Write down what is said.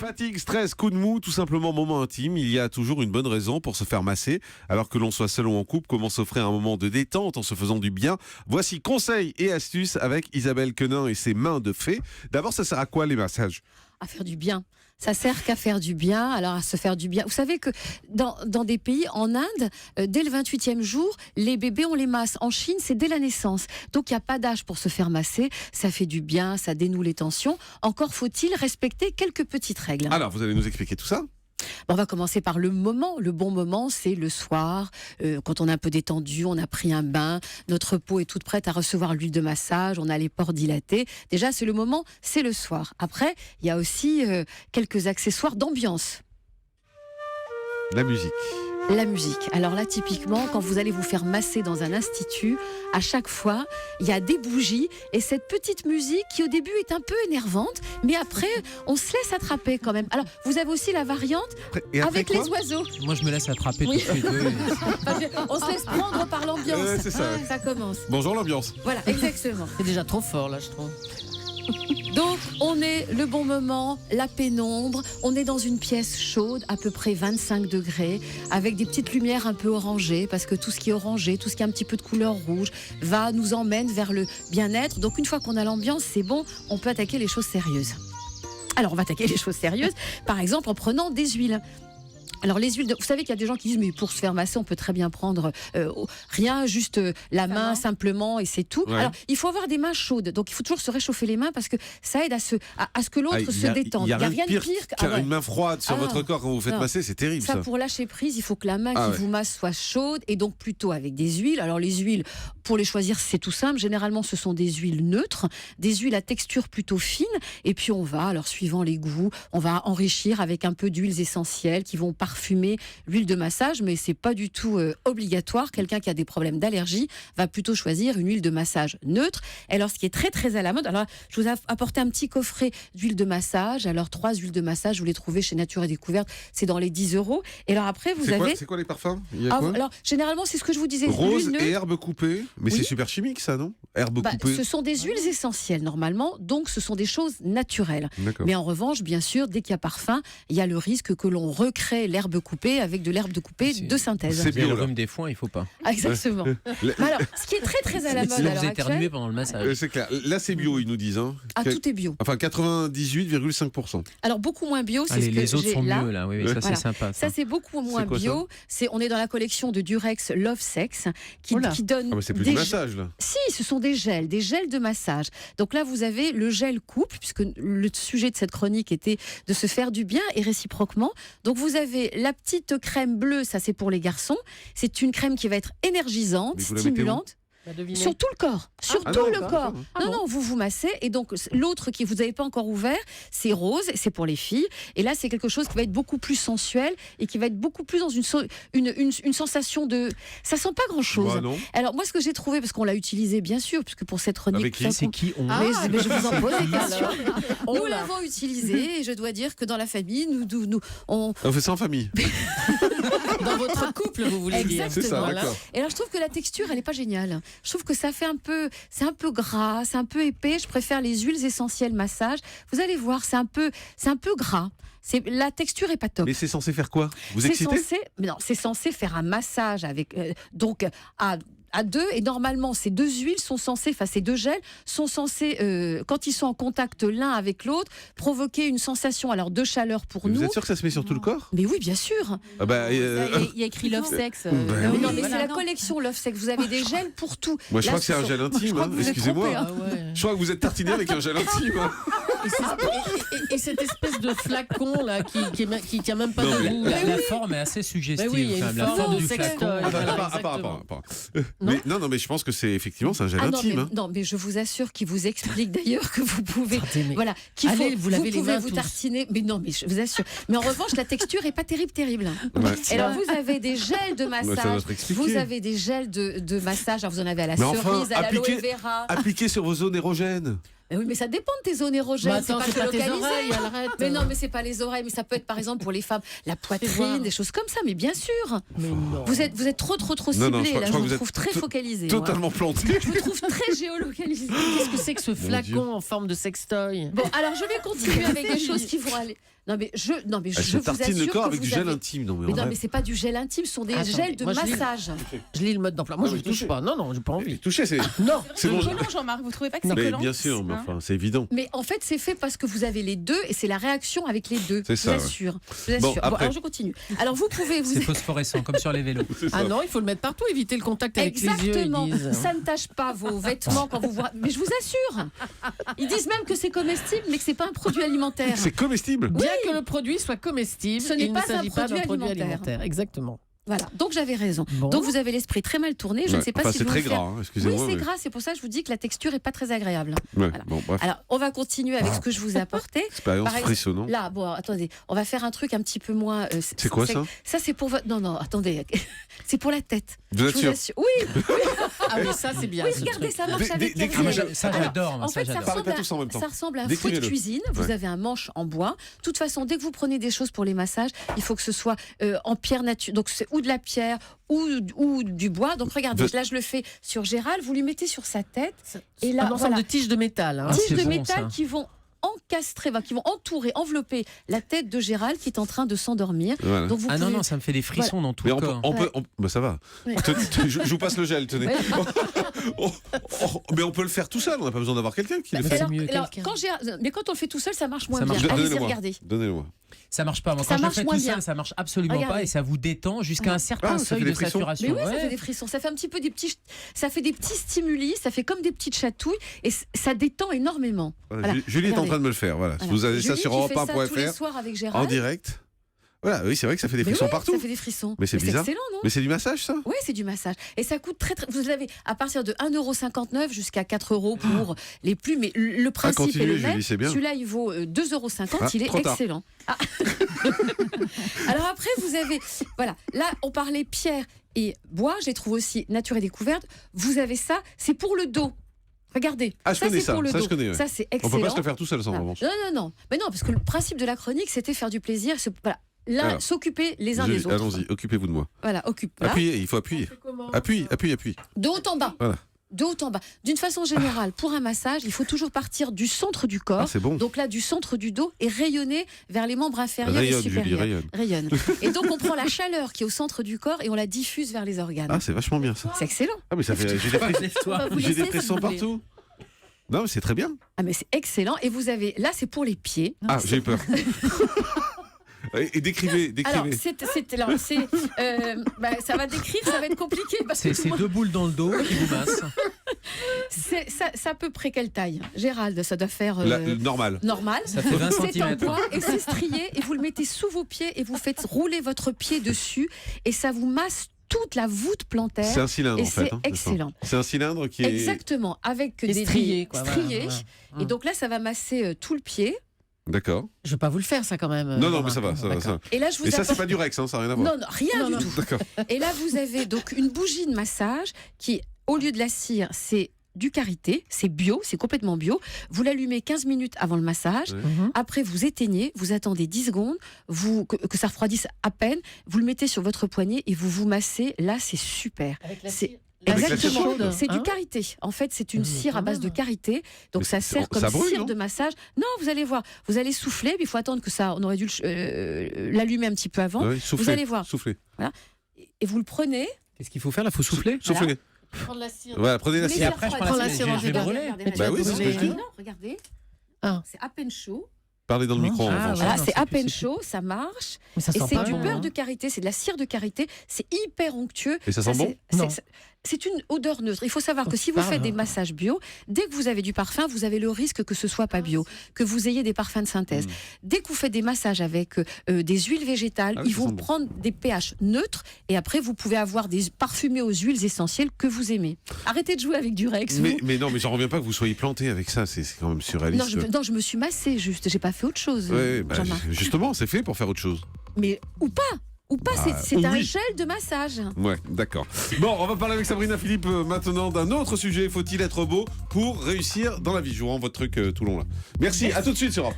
Fatigue, stress, coup de mou, tout simplement moment intime, il y a toujours une bonne raison pour se faire masser. Alors que l'on soit seul ou en couple, comment s'offrir un moment de détente en se faisant du bien? Voici conseils et astuces avec Isabelle Quenin et ses mains de fée. D'abord, ça sert à quoi les massages? À faire du bien. Ça sert qu'à faire du bien, alors à se faire du bien. Vous savez que dans des pays, en Inde, dès le 28e jour, les bébés, on les masse. En Chine, c'est dès la naissance. Donc, il n'y a pas d'âge pour se faire masser. Ça fait du bien, ça dénoue les tensions. Encore faut-il respecter quelques petites règles. Alors, vous allez nous expliquer tout ça? On va commencer par le moment. Le bon moment, c'est le soir, quand on est un peu détendu, on a pris un bain, notre peau est toute prête à recevoir l'huile de massage, on a les pores dilatés. Déjà, c'est le moment, c'est le soir. Après, il y a aussi quelques accessoires d'ambiance. La musique. La musique. Alors là, typiquement, quand vous allez vous faire masser dans un institut, à chaque fois, il y a des bougies et cette petite musique qui, au début, est un peu énervante, mais après, on se laisse attraper quand même. Alors, vous avez aussi la variante Et après avec quoi? les oiseaux. Moi, je me laisse attraper Oui. tout de suite. On se laisse prendre par l'ambiance. Ouais, c'est ça. Ça commence. Bonjour l'ambiance. Voilà, exactement. C'est déjà trop fort, là, je trouve. Donc, on est le bon moment, la pénombre. On est dans une pièce chaude, à peu près 25 degrés, avec des petites lumières un peu orangées, parce que tout ce qui est orangé, tout ce qui a un petit peu de couleur rouge, nous emmène vers le bien-être. Donc, une fois qu'on a l'ambiance, c'est bon, on peut attaquer les choses sérieuses. Alors, on va attaquer les choses sérieuses, par exemple, en prenant des huiles. Alors les huiles, vous savez qu'il y a des gens qui disent mais pour se faire masser on peut très bien prendre rien, juste la main simplement et c'est tout. Ouais. Alors il faut avoir des mains chaudes, donc il faut toujours se réchauffer les mains parce que ça aide à ce que l'autre se détende. Il y a rien de pire qu'une qu'une main froide sur votre corps quand vous faites Non. masser, c'est terrible ça. Pour lâcher prise, il faut que la main Ah qui ouais. vous masse soit chaude et donc plutôt avec des huiles. Alors les huiles, pour les choisir, c'est tout simple. Généralement, ce sont des huiles neutres, des huiles à texture plutôt fine. Et puis on va, alors suivant les goûts, on va enrichir avec un peu d'huiles essentielles qui vont parfumer l'huile de massage, mais c'est pas du tout obligatoire. Quelqu'un qui a des problèmes d'allergie va plutôt choisir une huile de massage neutre. Et alors, ce qui est très très à la mode, alors je vous ai apporté un petit coffret d'huile de massage. Alors 3 huiles de massage, vous les trouvez chez Nature et Découverte, c'est dans les 10 €. Et alors après, vous avez... C'est quoi les parfums? Il y a quoi? alors généralement, c'est ce que je vous disais. Rose l'huile et neutre. herbe coupée. Mais Oui. c'est super chimique ça, non? Herbe coupée. Ce sont des huiles essentielles normalement, donc ce sont des choses naturelles. D'accord. Mais en revanche, bien sûr, dès qu'il y a parfum, il y a le risque que l'on recrée l'herbe coupée avec de l'herbe de coupée de synthèse. C'est Il y a bio, le là. rhume des foins, il faut pas. Ah, exactement. Mais alors, ce qui est très très à la mode Sinon, à l'heure vous éternuez actuelle, pendant le massage. C'est clair. Là, c'est bio, ils nous disent. Hein. tout est bio. Enfin, 98,5%. Alors beaucoup moins bio, c'est Allez, ce que les autres j'ai sont là. mieux, là. Oui, ça, Voilà. c'est sympa. Ça c'est beaucoup moins quoi, bio. On est dans la collection de Durex Love Sex qui donne Ah, mais c'est plus des du massage là. Si, ce sont des gels de massage. Donc là, vous avez le gel couple, puisque le sujet de cette chronique était de se faire du bien et réciproquement. Donc vous avez la petite crème bleue, ça c'est pour les garçons. C'est une crème qui va être énergisante, Mais vous la mettez où? stimulante. Sur tout le corps, sur Ah tout non, le d'accord. corps. Non, vous vous massez. Et donc, l'autre qui vous n'avez pas encore ouvert, c'est rose, c'est pour les filles. Et là, c'est quelque chose qui va être beaucoup plus sensuel et qui va être beaucoup plus dans une sensation de... Ça sent pas grand-chose. Bah, non. Alors, moi, ce que j'ai trouvé, parce qu'on l'a utilisé, bien sûr, puisque pour cette chronique... Avec qui? C'est qui on Mais je vous en pose des Ah, questions. Oh Nous l'avons utilisé et je dois dire que dans la famille, on... On fait ça en famille. Dans votre couple, vous voulez dire. C'est ça, Exactement. d'accord. Et alors, je trouve que la texture, elle n'est pas géniale. Je trouve que ça fait c'est un peu gras, c'est un peu épais. Je préfère les huiles essentielles massage. Vous allez voir, c'est un peu gras. La texture est pas top. Mais c'est censé faire quoi? Vous C'est excitez? c'est censé faire un massage avec donc à deux, et normalement ces deux huiles sont censées, enfin ces deux gels sont censés, quand ils sont en contact l'un avec l'autre, provoquer une sensation alors de chaleur pour Vous nous. êtes sûr que ça se met sur tout le corps? Mais oui, bien sûr. Ah bah, Il y a écrit Love Sex. Bah Mais oui. non, mais Voilà. c'est la collection Love Sex. Vous avez des gels pour tout. Moi je Là, crois que c'est ce un sont- gel Je intime, crois hein. que vous êtes Excusez-moi. trompé, hein. Ah ouais. Je crois que vous êtes tartiné avec un gel intime. Hein. Et cette espèce de flacon là qui tient même pas Non, mais- de goût. La forme est assez suggestive. Mais oui, il y a quand une même. La forme forme de du sextoy. flacon. Voilà, Apparemment. exactement. Non, mais je pense que c'est effectivement c'est un gel Ah non, intime. mais, Hein. non, mais je vous assure qu'il vous explique d'ailleurs que vous pouvez, Attendez, mais- voilà, Allez, vous lavez les pouvez mains vous tous. tartiner. Mais non, mais je vous assure. Mais en revanche, la texture est pas terrible. Ouais. Et alors vous avez des gels de ça doit massage. être expliqué. Vous avez des gels de massage. Alors vous en avez à la Mais enfin, cerise, à l'aloe appliquez- vera. Appliqué sur vos zones érogènes. Mais oui, mais ça dépend de tes zones érogènes. Mais attends, c'est pas tes localisé. oreilles, arrête. Mais non, mais c'est pas les oreilles, mais ça peut être par exemple pour les femmes la voir. poitrine, des choses comme ça. Mais bien sûr. Mais non. Vous êtes trop Non, ciblé. non, je crois Là, que je vous vous êtes trouve très focalisé. Totalement planté. Je vous trouve très géolocalisé. Qu'est-ce que c'est que ce Dieu. flacon en forme de sextoy? Bon, alors je vais continuer avec des choses qui vont aller. Non mais je Elle se vous tartine le assure corps que avec du vous gel avez- intime. Non, mais Mais en non, vrai. mais c'est pas du gel intime, ce sont des Attendez, gels de moi, je lis- massage. Je lis le mode d'emploi. Moi, Ah je oui, ne touche touchez. pas. Non, j'ai pas envie. Toucher, c'est. Non. C'est bon. collant, Jean-Marc, vous trouvez pas que c'est Mais collant bien sûr, mais Hein enfin, c'est évident. Mais en fait, c'est fait parce que vous avez les deux et c'est la réaction avec les deux. C'est Je ça, vous ouais. assure. Je vous Bon, assure. après. Alors je continue. Alors vous pouvez C'est phosphorescent, comme sur les vélos. C'est ça. Ah non, il faut le mettre partout, éviter le contact avec les yeux, Exactement. ils disent. Ça ne tâche pas vos vêtements quand vous voyez. Mais je vous assure. Ils disent même que c'est comestible, mais que c'est pas un produit alimentaire. C'est comestible. Bien que le produit soit comestible, Ce n'est il pas ne s'agit un pas d'un produit produit alimentaire. alimentaire. Exactement. Voilà. Donc j'avais raison. Bon. Donc vous avez l'esprit très mal tourné. Je ne Ouais. sais pas Enfin, si c'est vous très le faire. gras, hein, Oui, excusez-moi. c'est mais- gras. C'est pour ça que je vous dis que la texture est pas très agréable. Ouais, Voilà. bon, bref. Alors on va continuer avec ce que je vous ai apporté. Expérience par exemple, frissonnante. Là, bon, attendez, on va faire un truc un petit peu moins. C'est quoi ça? Ça, c'est pour votre. Non, non, attendez, c'est pour la tête. Vous êtes Je vous sûr? assure. Oui, Ah oui, ça c'est bien. oui, ce regardez, truc. ça marche Dé- avec dé- Ariel. décrivez-le. Ça, Alors, j'adore. moi, En ça, fait, ça j'adore. Parlez pas ressemble, tous en même temps. ça ressemble à un fouet de Décrivez-le. cuisine. Vous Ouais. avez un manche en bois. De toute façon, dès que vous prenez des choses pour les massages, il faut que ce soit en pierre nature. Donc, c'est ou de la pierre ou du bois. Donc, regardez, De- là, je le fais sur Gérald. Vous lui mettez sur sa tête. Et là, Un ensemble voilà. de tiges de métal. hein. Ah, Tiges c'est de bon, métal ça. qui vont encastrer, qui vont entourer, envelopper la tête de Gérald qui est en train de s'endormir. Voilà. Donc, vous Ah non, pouvez- non, ça me fait des frissons dans tout Mais le on peut, corps. bah ça va. Ouais. Je vous passe le gel, tenez. Ouais. Mais on peut le faire tout seul, on n'a pas besoin d'avoir quelqu'un qui le Mais fait. c'est Alors, mieux, alors, quelqu'un. mais quand on le fait tout seul, ça marche moins Ça bien. marche pas. Allez-y, Donnez-le-moi. regardez. Donnez-le-moi. Ça marche pas. Moi, Ça quand je le marche fais moins tout bien. seul, ça marche absolument Regardez. pas et ça vous détend jusqu'à un certain Ah, ça seuil fait des de frissons. saturation. Mais oui, ça Ouais. fait des frissons. Ça fait un petit peu des petits, ça fait des petits stimuli, ça fait comme des petites chatouilles et ça détend énormément. Voilà. Julie est en Regardez. train de me le faire. Voilà. Voilà. Vous avez ça Julie sur qui fait ça tous les europe1.fr soirs avec en Gérald. direct. Voilà, oui, c'est vrai que ça fait des Mais frissons oui, partout. Ça fait des frissons. Mais c'est bizarre. excellent, non? Mais c'est du massage, ça? Oui, c'est du massage. Et ça coûte très, très. Vous avez à partir de 1,59 € jusqu'à 4 € pour les plus. Mais le principe est continuez, le même. Julie, c'est bien. Celui-là, il vaut 2,50 €. Ah, Il est trop tard. excellent. Ah. Alors après, vous avez. Voilà. Là, on parlait pierre et bois. Je les trouve aussi nature et découverte. Vous avez ça. C'est pour le dos. Regardez. Ah, je connais c'est ça. pour le Ça, je dos. connais, ouais. Ça, c'est On excellent. peut pas se le faire tout seul, ça, en Voilà. revanche. Non, non, non. Mais non, parce que le principe de la chronique, c'était faire du plaisir. Voilà. Là, Alors, s'occuper les uns Julie, des autres. allons-y, occupez-vous de moi. Voilà, occupe. Voilà. Appuyez, il faut appuyer. Appuie. De haut en bas. Voilà. De haut en bas. D'une façon générale, pour un massage, il faut toujours partir du centre du Ah, corps. c'est bon. Donc là, du centre du dos et rayonner vers les membres inférieurs et Rayonne, Julie, supérieurs. rayonne. Rayonne. Et donc, on prend la chaleur qui est au centre du corps et on la diffuse vers les organes. Ah, c'est vachement bien, ça. C'est excellent. Ah, mais ça fait. J'ai des Ouais, frissons- lève-toi. On va vous j'ai laisser, des frissons ça vous plaît. partout. Non, mais c'est très bien. Ah, mais c'est excellent. Et vous avez, là, c'est pour les pieds. Ah, j'ai eu peur. Et décrivez. Alors, ça va décrire, ça va être compliqué parce que C'est deux boules dans le dos qui vous massent. c'est à peu près quelle taille? Gérald, ça doit faire Normal. normal. Ça fait 20 C'est en centimètres. bois et c'est strié et vous le mettez sous vos pieds et vous faites rouler votre pied dessus et ça vous masse toute la voûte C'est plantaire. un cylindre, Et en fait. c'est excellent. C'est un cylindre qui est. Exactement, avec Et des strié, quoi, striés. voilà, Et donc là, ça va masser tout le pied. D'accord. Je vais pas vous le faire, ça, quand même. Non, mais Jean-Marc. ça va. D'accord. Et là, je vous Et ça, c'est apporte- pas du Rex, hein, ça n'a rien à voir. Non, non, rien Non, du non. tout. D'accord. Et là, vous avez donc une bougie de massage qui, au lieu de la cire, c'est du karité, c'est bio, c'est complètement bio. Vous l'allumez 15 minutes avant le massage. Ouais. Mhm. Après, vous éteignez, vous attendez 10 secondes, que ça refroidisse à peine. Vous le mettez sur votre poignet et vous vous massez. Là, c'est super. C'est- Avec la cire Exactement, chaude. c'est Hein du karité. En fait, c'est une Mmh. cire à base de karité. Donc Mais ça sert comme ça brûle, cire non de massage. Non, vous allez voir. Vous allez souffler, mais il faut attendre que ça. On aurait dû l'allumer un petit peu avant. Ouais, soufflez, Vous allez voir. Soufflez. Et vous le prenez. Qu'est-ce qu'il faut faire là? Faut souffler. Soufflez. Prendre la cire. Voilà, prenez la Vous cire. laissez après, je refroidir. prends la cire, Regardez, je vais regardez, brûler. regardez, Bah oui, regardez. c'est ce que je dis. Non, regardez. Ah. C'est à peine chaud. Parlez dans le micro, en Ah, revanche. ouais. Voilà, non, c'est c'est à plus- peine c'est chaud, ça marche. Mais ça Et sent c'est pas du bon, beurre hein. de karité, c'est de la cire de karité. C'est hyper onctueux. Et ça sent bon Non. C'est une odeur neutre. Il faut savoir que si vous Parle. faites des massages bio, dès que vous avez du parfum, vous avez le risque que ce soit pas bio, que vous ayez des parfums de synthèse. Dès que vous faites des massages avec des huiles végétales, Ah oui, ils ça vont sent bon. prendre des pH neutres et après vous pouvez avoir des parfumés aux huiles essentielles que vous aimez. Arrêtez de jouer avec du Rex. vous. Mais non, mais j'en reviens pas que vous soyez planté avec ça. C'est quand même surréaliste. Non, je me suis massée juste. J'ai pas fait autre chose. Ouais, bah, Jean-Marc. justement, c'est fait pour faire autre chose. Mais ou pas. Ou pas, Ah, c'est un oui. gel de massage. Ouais, d'accord. Bon, on va parler avec Sabrina Philippe maintenant d'un autre sujet. Faut-il être beau pour réussir dans la vie? Je vous rends votre truc tout long là. Merci, à tout de suite sur Europe.